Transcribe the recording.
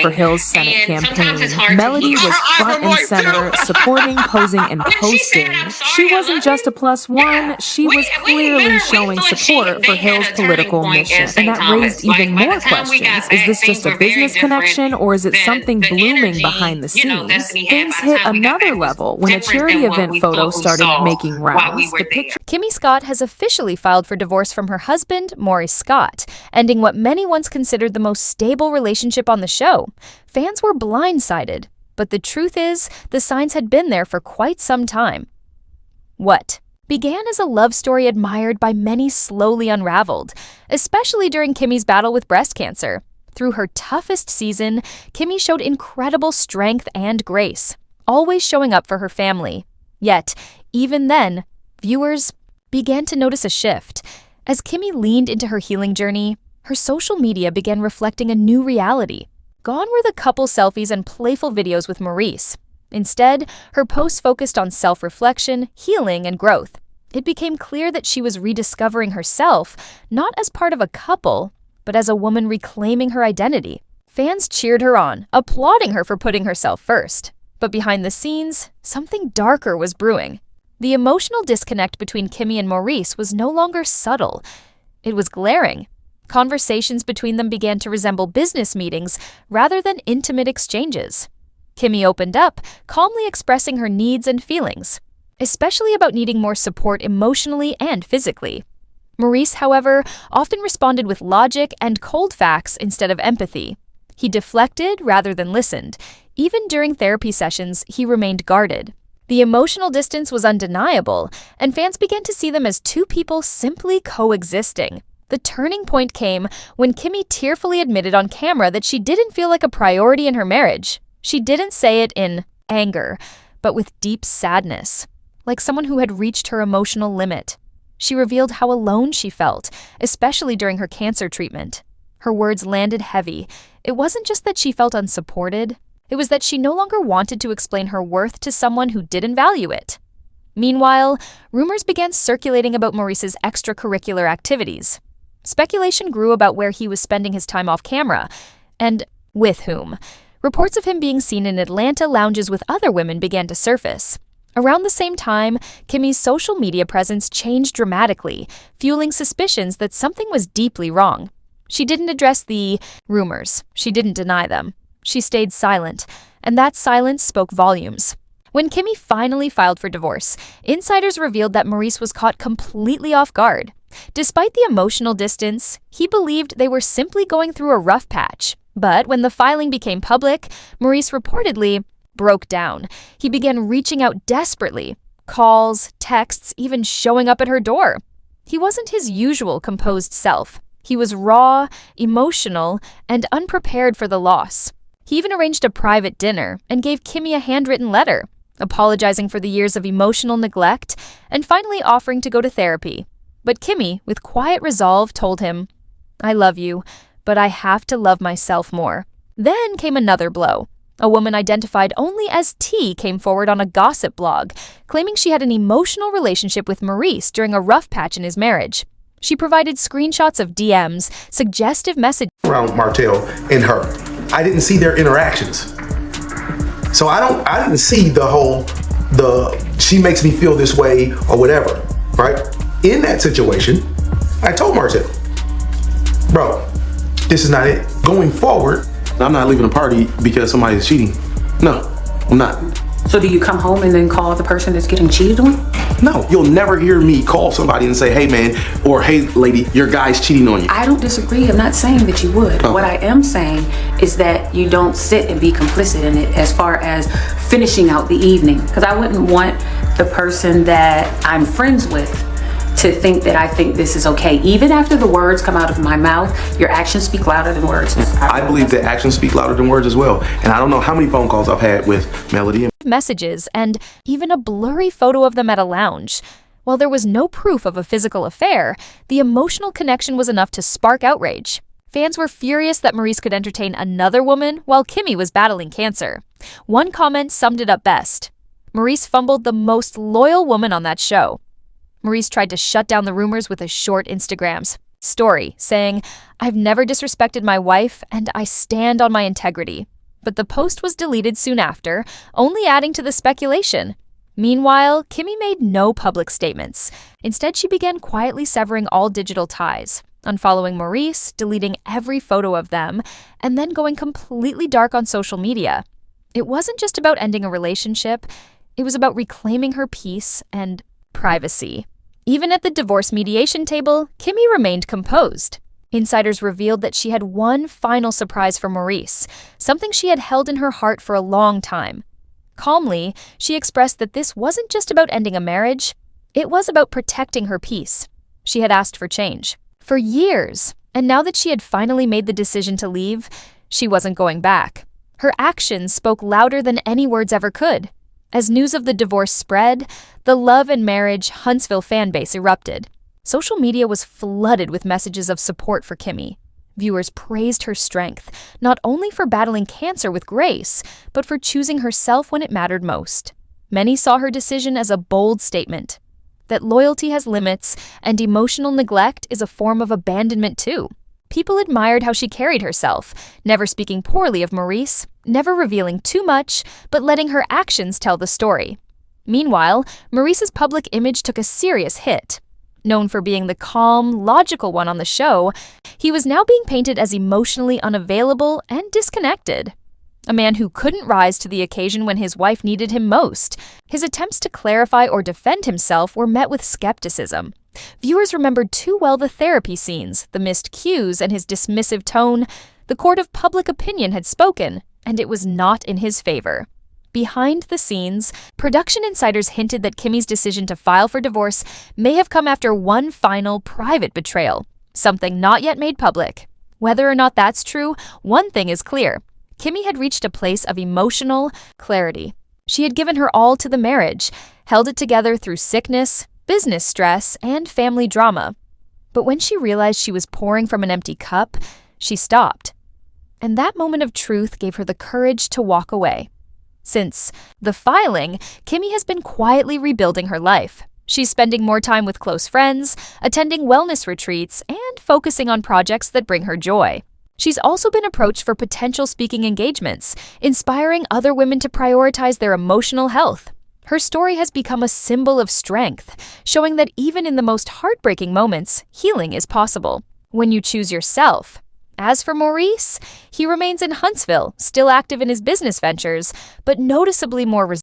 for Hill's Senate campaign. Melody was front and center, supporting, posing, and posting. She wasn't just a plus one, she was clearly showing support for Hill's political mission. And that raised even more questions. Is this just a business connection, or is it something blooming behind the scenes? Things hit another level when a charity event photo started making rounds. The picture Kimmi Scott has officially filed for divorce from her husband, Maurice Scott, ending what many once considered the most stable relationship on the show. Fans were blindsided, but the truth is, the signs had been there for quite some time. What began as a love story admired by many slowly unraveled, especially during Kimmi's battle with breast cancer. Through her toughest season, Kimmi showed incredible strength and grace, always showing up for her family. Yet, even then, viewers began to notice a shift. As Kimmi leaned into her healing journey, her social media began reflecting a new reality. Gone were the couple selfies and playful videos with Maurice. Instead, her posts focused on self-reflection, healing, and growth. It became clear that she was rediscovering herself, not as part of a couple, but as a woman reclaiming her identity. Fans cheered her on, applauding her for putting herself first. But behind the scenes, something darker was brewing. The emotional disconnect between Kimmi and Maurice was no longer subtle. It was glaring. Conversations between them began to resemble business meetings rather than intimate exchanges. Kimmi opened up, calmly expressing her needs and feelings, especially about needing more support emotionally and physically. Maurice, however, often responded with logic and cold facts instead of empathy. He deflected rather than listened. Even during therapy sessions, he remained guarded. The emotional distance was undeniable, and fans began to see them as two people simply coexisting. The turning point came when Kimmi tearfully admitted on camera that she didn't feel like a priority in her marriage. She didn't say it in anger, but with deep sadness, like someone who had reached her emotional limit. She revealed how alone she felt, especially during her cancer treatment. Her words landed heavy. It wasn't just that she felt unsupported. It was that she no longer wanted to explain her worth to someone who didn't value it. Meanwhile, rumors began circulating about Maurice's extracurricular activities. Speculation grew about where he was spending his time off camera, and with whom. Reports of him being seen in Atlanta lounges with other women began to surface. Around the same time, Kimmi's social media presence changed dramatically, fueling suspicions that something was deeply wrong. She didn't address the rumors. She didn't deny them. She stayed silent, and that silence spoke volumes. When Kimmi finally filed for divorce, insiders revealed that Maurice was caught completely off guard. Despite the emotional distance, he believed they were simply going through a rough patch. But when the filing became public, Maurice reportedly broke down. He began reaching out desperately. Calls, texts, even showing up at her door. He wasn't his usual composed self. He was raw, emotional, and unprepared for the loss. He even arranged a private dinner and gave Kimmi a handwritten letter, apologizing for the years of emotional neglect and finally offering to go to therapy. But Kimmi, with quiet resolve, told him, "I love you, but I have to love myself more." Then came another blow. A woman identified only as T came forward on a gossip blog, claiming she had an emotional relationship with Maurice during a rough patch in his marriage. She provided screenshots of DMs, suggestive messages around Martell and her. I didn't see their interactions. So I didn't see she makes me feel this way or whatever, right? In that situation, I told Martell, bro, this is not it. Going forward, I'm not leaving a party because somebody's cheating. No, I'm not. So do you come home and then call the person that's getting cheated on? No, you'll never hear me call somebody and say, hey man, or hey lady, your guy's cheating on you. I don't disagree. I'm not saying that you would. What I am saying is that you don't sit and be complicit in it as far as finishing out the evening. Because I wouldn't want the person that I'm friends with to think that I think this is okay. Even after the words come out of my mouth, your actions speak louder than words. I believe that actions speak louder than words as well. And I don't know how many phone calls I've had with Melody. Messages and even a blurry photo of them at a lounge. While there was no proof of a physical affair, the emotional connection was enough to spark outrage. Fans were furious that Maurice could entertain another woman while Kimmi was battling cancer. One comment summed it up best. Maurice fumbled the most loyal woman on that show. Maurice tried to shut down the rumors with his short Instagrams. story, saying, "I've never disrespected my wife and I stand on my integrity." But the post was deleted soon after, only adding to the speculation. Meanwhile, Kimmi made no public statements. Instead, she began quietly severing all digital ties, unfollowing Maurice, deleting every photo of them, and then going completely dark on social media. It wasn't just about ending a relationship, it was about reclaiming her peace and privacy. Even at the divorce mediation table, Kimmi remained composed. Insiders revealed that she had one final surprise for Maurice, something she had held in her heart for a long time. Calmly, she expressed that this wasn't just about ending a marriage, it was about protecting her peace. She had asked for change for years, and now that she had finally made the decision to leave, she wasn't going back. Her actions spoke louder than any words ever could. As news of the divorce spread, the Love and Marriage Huntsville fanbase erupted. Social media was flooded with messages of support for Kimmi. Viewers praised her strength, not only for battling cancer with grace, but for choosing herself when it mattered most. Many saw her decision as a bold statement that loyalty has limits and emotional neglect is a form of abandonment too. People admired how she carried herself, never speaking poorly of Maurice, never revealing too much, but letting her actions tell the story. Meanwhile, Maurice's public image took a serious hit. Known for being the calm, logical one on the show, he was now being painted as emotionally unavailable and disconnected. A man who couldn't rise to the occasion when his wife needed him most. His attempts to clarify or defend himself were met with skepticism. Viewers remembered too well the therapy scenes, the missed cues, and his dismissive tone. The court of public opinion had spoken, and it was not in his favor. Behind the scenes, production insiders hinted that Kimmi's decision to file for divorce may have come after one final private betrayal, something not yet made public. Whether or not that's true, one thing is clear. Kimmi had reached a place of emotional clarity. She had given her all to the marriage, held it together through sickness, business stress, and family drama. But when she realized she was pouring from an empty cup, she stopped. And that moment of truth gave her the courage to walk away. Since the filing, Kimmi has been quietly rebuilding her life. She's spending more time with close friends, attending wellness retreats, and focusing on projects that bring her joy. She's also been approached for potential speaking engagements, inspiring other women to prioritize their emotional health. Her story has become a symbol of strength, showing that even in the most heartbreaking moments, healing is possible when you choose yourself. As for Maurice, he remains in Huntsville, still active in his business ventures, but noticeably more